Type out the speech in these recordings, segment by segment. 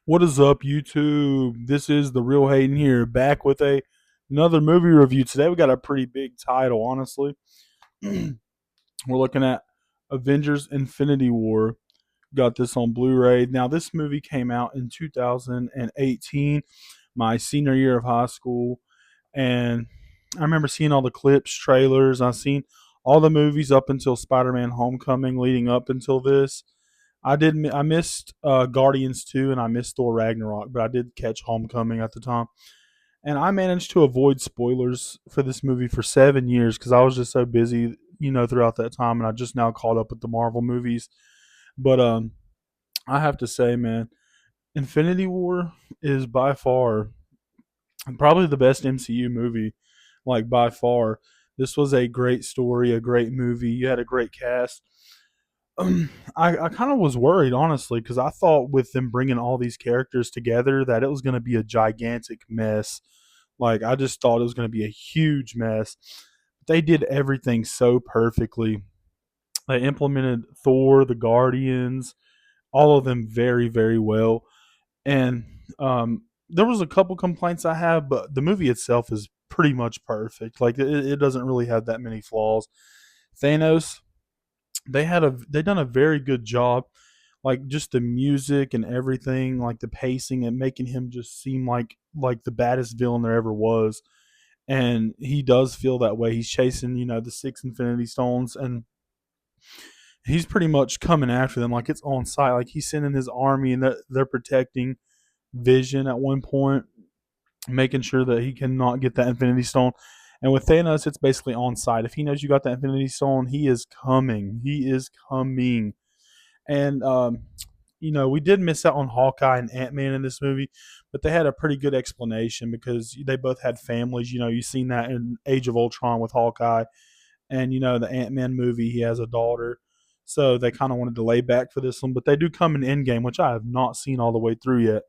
What is up, YouTube? This is the Real Hayden here, back with another movie review. Today we got a pretty big title, honestly. We're looking at Avengers: Infinity War. Got this on Blu-ray. Now, this movie came out in 2018, my senior year of high school, and I remember seeing all the clips, trailers. I've seen all the movies up until Spider-Man: Homecoming, leading up until this. I missed Guardians 2 and I missed Thor Ragnarok, but I did catch Homecoming at the time. And I managed to avoid spoilers for this movie for 7 years because I was just so busy, throughout that time, and I just now caught up with the Marvel movies. But I have to say, man, Infinity War is by far probably the best MCU movie, like by far. This was a great story, a great movie. You had a great cast. I kind of was worried, honestly, because I thought with them bringing all these characters together that it was going to be a gigantic mess. Like, I just thought it was going to be a huge mess. They did everything so perfectly. They implemented Thor, the Guardians, all of them very, very well. And there was a couple complaints I have, but the movie itself is pretty much perfect. Like, it doesn't really have that many flaws. Thanos, they done a very good job, like just the music and everything, like the pacing and making him just seem like the baddest villain there ever was. And he does feel that way. He's chasing, the six Infinity Stones, and he's pretty much coming after them like it's on sight. Like, he's sending his army, and they're protecting Vision at one point, making sure that he cannot get that Infinity Stone. And with Thanos, it's basically on site. If he knows you got that Infinity Stone, he is coming. He is coming. And we did miss out on Hawkeye and Ant Man in this movie, but they had a pretty good explanation because they both had families. You've seen that in Age of Ultron with Hawkeye, and the Ant Man movie, he has a daughter. So they kind of wanted to lay back for this one, but they do come in Endgame, which I have not seen all the way through yet.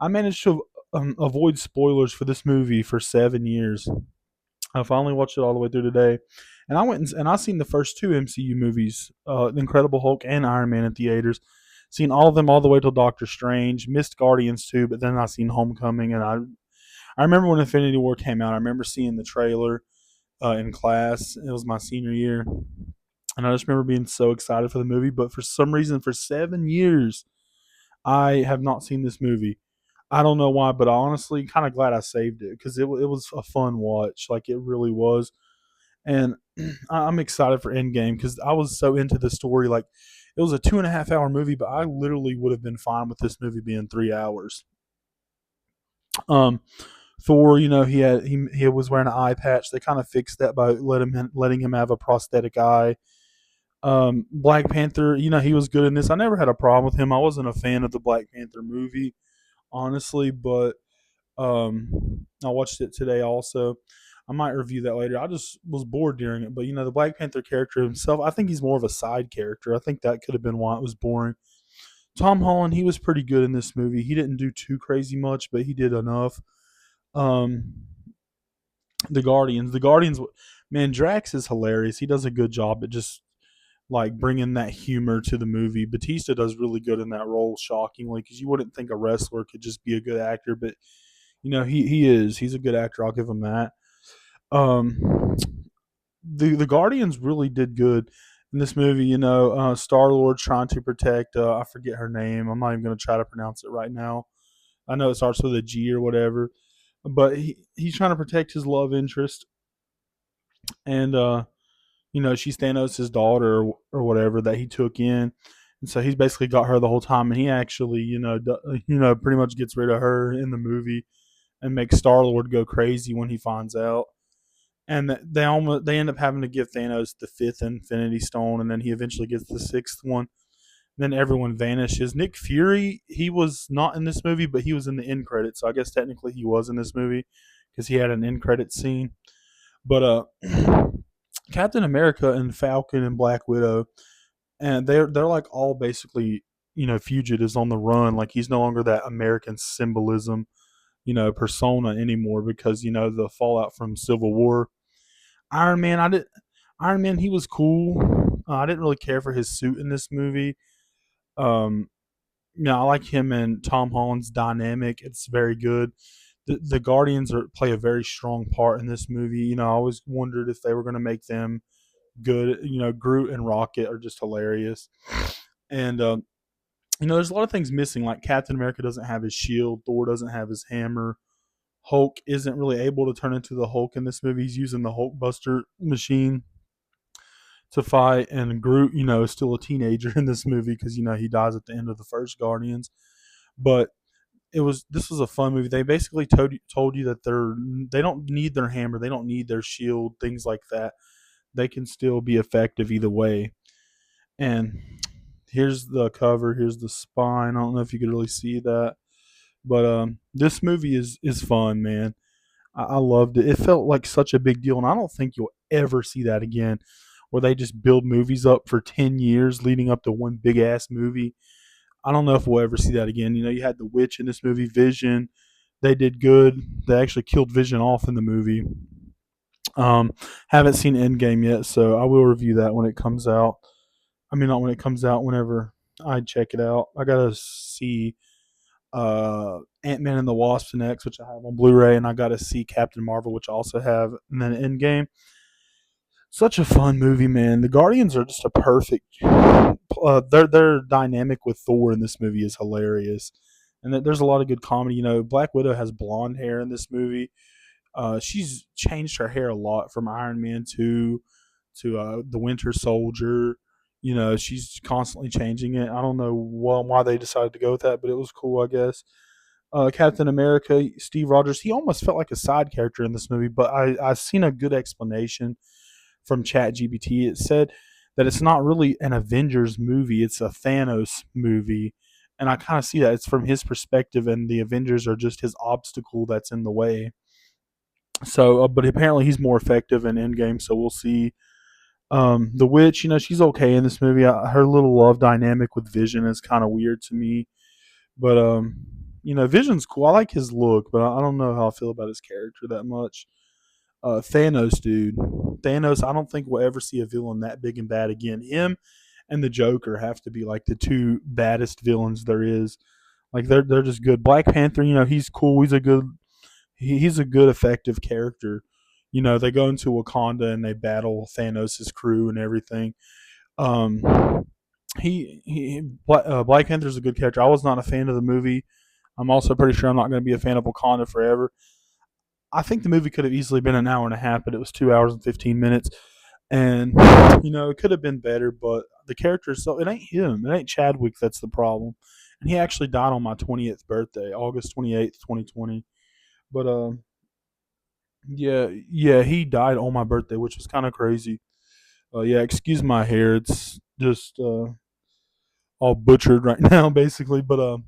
I managed to avoid spoilers for this movie for 7 years. I finally watched it all the way through today, and I went and I seen the first two MCU movies, Incredible Hulk and Iron Man in theaters. Seen all of them all the way till Doctor Strange. Missed Guardians 2, but then I seen Homecoming, and I remember when Infinity War came out. I remember seeing the trailer in class. It was my senior year, and I just remember being so excited for the movie. But for some reason, for 7 years, I have not seen this movie. I don't know why, but I honestly kind of glad I saved it because it was a fun watch. Like, it really was. And I'm excited for Endgame because I was so into the story. Like, it was a 2.5 hour movie, but I literally would have been fine with this movie being 3 hours. Um, Thor, he was wearing an eye patch. They kind of fixed that by letting him have a prosthetic eye. Black Panther, he was good in this. I never had a problem with him. I wasn't a fan of the Black Panther movie, honestly, but I watched it today also. I might review that later. I just was bored during it, but the Black Panther character himself, I think he's more of a side character. I think that could have been why it was boring. Tom Holland, he was pretty good in this movie. He didn't do too crazy much, but he did enough. Um, the Guardians, man, Drax is hilarious. He does a good job at just like bringing that humor to the movie. Batista does really good in that role, shockingly, because you wouldn't think a wrestler could just be a good actor, but he is. He's a good actor. I'll give him that. Um, the Guardians really did good in this movie. Star Lord trying to protect. I forget her name. I'm not even going to try to pronounce it right now. I know it starts with a G or whatever, but he's trying to protect his love interest, and she's Thanos' daughter or whatever that he took in. And so he's basically got her the whole time, and he actually, pretty much gets rid of her in the movie and makes Star Lord go crazy when he finds out. And they end up having to give Thanos the fifth Infinity Stone, and then he eventually gets the sixth one. Then everyone vanishes. Nick Fury, he was not in this movie, but he was in the end credits, so I guess technically he was in this movie because he had an end credit scene. But Captain America and Falcon and Black Widow, and they're like all basically fugitives on the run. Like, he's no longer that American symbolism persona anymore because the fallout from Civil War. Iron Man, I did Iron Man. He was cool. I didn't really care for his suit in this movie. Um, I like him and Tom Holland's dynamic. It's very good. The Guardians play a very strong part in this movie. I always wondered if they were going to make them good. Groot and Rocket are just hilarious, and there's a lot of things missing. Like Captain America doesn't have his shield, Thor doesn't have his hammer, Hulk isn't really able to turn into the Hulk in this movie. He's using the Hulk Buster machine to fight, and Groot, is still a teenager in this movie because he dies at the end of the first Guardians. But this was a fun movie. They basically told you that they don't need their hammer, they don't need their shield, things like that. They can still be effective either way. And here's the cover. Here's the spine. I don't know if you could really see that, but this movie is fun, man. I loved it. It felt like such a big deal, and I don't think you'll ever see that again, where they just build movies up for 10 years leading up to one big ass movie. I don't know if we'll ever see that again. You had the witch in this movie, Vision. They did good. They actually killed Vision off in the movie. Haven't seen Endgame yet, so I will review that when it comes out. I mean, not when it comes out, whenever I check it out. I gotta see Ant-Man and the Wasp next, which I have on Blu-ray, and I gotta see Captain Marvel, which I also have, and then Endgame. Such a fun movie, man. The Guardians are just a perfect. Their dynamic with Thor in this movie is hilarious, and there's a lot of good comedy. Black Widow has blonde hair in this movie. She's changed her hair a lot from Iron Man 2 to the Winter Soldier. She's constantly changing it. I don't know why they decided to go with that, but it was cool, I guess. Captain America, Steve Rogers, he almost felt like a side character in this movie, but I've seen a good explanation from ChatGPT. It said that it's not really an Avengers movie, it's a Thanos movie. And I kind of see that. It's from his perspective, and the Avengers are just his obstacle that's in the way. So, but apparently he's more effective in Endgame, so we'll see. The witch, she's okay in this movie. Her little love dynamic with Vision is kind of weird to me, but Vision's cool. I like his look, but I don't know how I feel about his character that much. Thanos, dude, Thanos. I don't think we'll ever see a villain that big and bad again. Him and the Joker have to be like the two baddest villains there is. Like they're just good. Black Panther, he's cool. He's a good effective character. They go into Wakanda and they battle Thanos' crew and everything. Um, Black Panther's a good character. I was not a fan of the movie. I'm also pretty sure I'm not going to be a fan of Wakanda forever. I think the movie could have easily been an hour and a half, but it was 2 hours and 15 minutes. And it could have been better, but the character itself, it ain't him. It ain't Chadwick that's the problem. And he actually died on my 20th birthday, August 28th, 2020. But yeah, he died on my birthday, which was kind of crazy. Yeah, excuse my hair; it's just all butchered right now, basically. But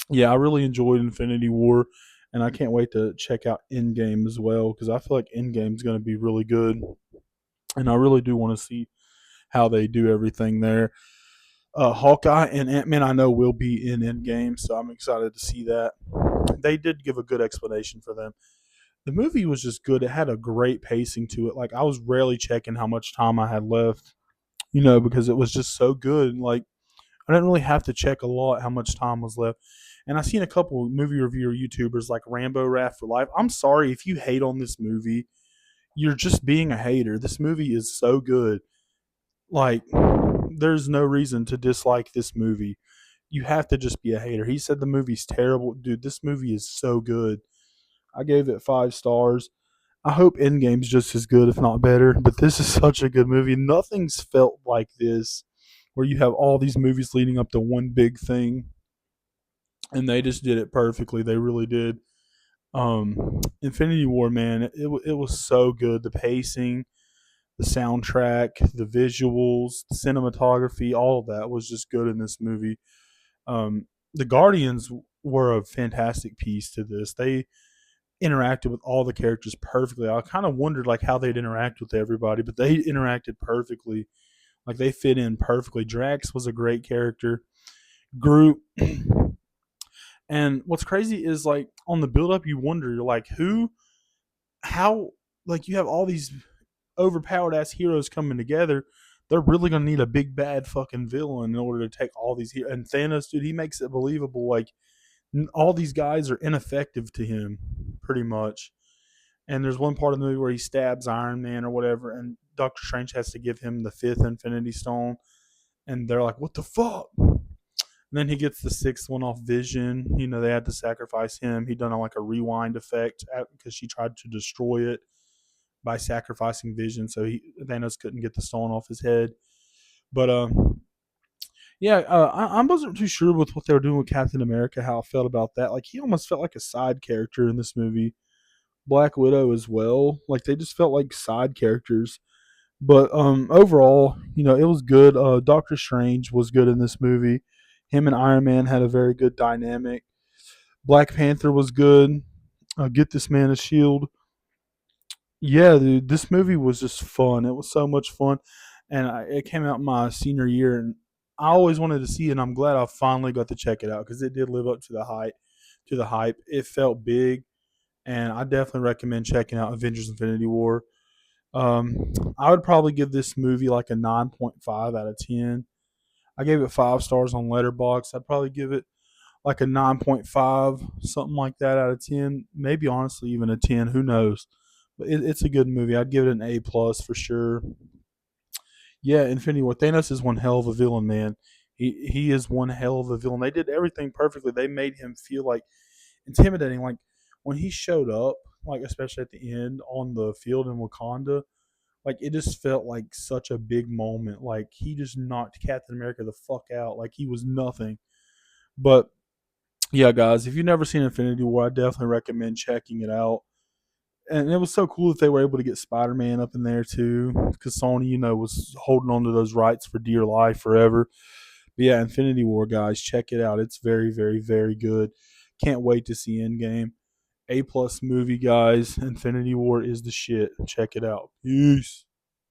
yeah, I really enjoyed Infinity War, and I can't wait to check out Endgame as well because I feel like Endgame's going to be really good, and I really do want to see how they do everything there. Hawkeye and Ant-Man, I know will be in Endgame, so I'm excited to see that. They did give a good explanation for them. The movie was just good. It had a great pacing to it. Like I was rarely checking how much time I had left, because it was just so good. Like I didn't really have to check a lot how much time was left. And I've seen a couple movie reviewer YouTubers like Rambo Raft for Life. I'm sorry if you hate on this movie. You're just being a hater. This movie is so good. Like there's no reason to dislike this movie. You have to just be a hater. He said the movie's terrible. Dude, this movie is so good. I gave it 5 stars. I hope Endgame's just as good, if not better. But this is such a good movie. Nothing's felt like this, where you have all these movies leading up to one big thing, and they just did it perfectly. They really did. Infinity War, man, it was so good. The pacing, the soundtrack, the visuals, the cinematography, all of that was just good in this movie. The Guardians were a fantastic piece to this. They interacted with all the characters perfectly. I kind of wondered like how they'd interact with everybody, but they interacted perfectly. Like they fit in perfectly. Drax was a great character. Groot. And what's crazy is like on the build up you wonder, you're like, how, like you have all these overpowered ass heroes coming together. they're really gonna need a big bad fucking villain in order to take all these. And Thanos, dude, he makes it believable. Like all these guys are ineffective to him, pretty much. And there's one part of the movie where he stabs Iron Man or whatever, and Doctor Strange has to give him the fifth Infinity Stone, and they're like, "What the fuck?" And then he gets the sixth one off Vision. You know, they had to sacrifice him. He done like a rewind effect because she tried to destroy it by sacrificing Vision, so Thanos couldn't get the stone off his head. But yeah, I wasn't too sure with what they were doing with Captain America, how I felt about that. Like he almost felt like a side character in this movie. Black Widow as well. Like they just felt like side characters. But overall, you know, it was good. Doctor Strange was good in this movie. Him and Iron Man had a very good dynamic. Black Panther was good. Get this man a shield. Yeah, dude, this movie was just fun. It was so much fun, and it came out my senior year, and I always wanted to see it. And I'm glad I finally got to check it out because it did live up to the hype. To the hype, it felt big, and I definitely recommend checking out Avengers: Infinity War. I would probably give this movie like a 9.5 out of 10. I gave it 5 stars on Letterboxd. I'd probably give it like a 9.5, something like that out of 10. Maybe honestly even a 10. Who knows? But it's a good movie. I'd give it an A plus for sure. Yeah, Infinity War. Thanos is one hell of a villain, man. He is one hell of a villain. They did everything perfectly. They made him feel like intimidating. Like when he showed up, like especially at the end on the field in Wakanda, like it just felt like such a big moment. Like he just knocked Captain America the fuck out. Like he was nothing. But yeah, guys, if you've never seen Infinity War, I definitely recommend checking it out. And it was so cool that they were able to get Spider Man up in there too, because Sony, you know, was holding on to those rights for dear life forever. But yeah, Infinity War, guys, check it out. It's very, very, very good. Can't wait to see Endgame. A plus movie, guys. Infinity War is the shit. Check it out. Peace.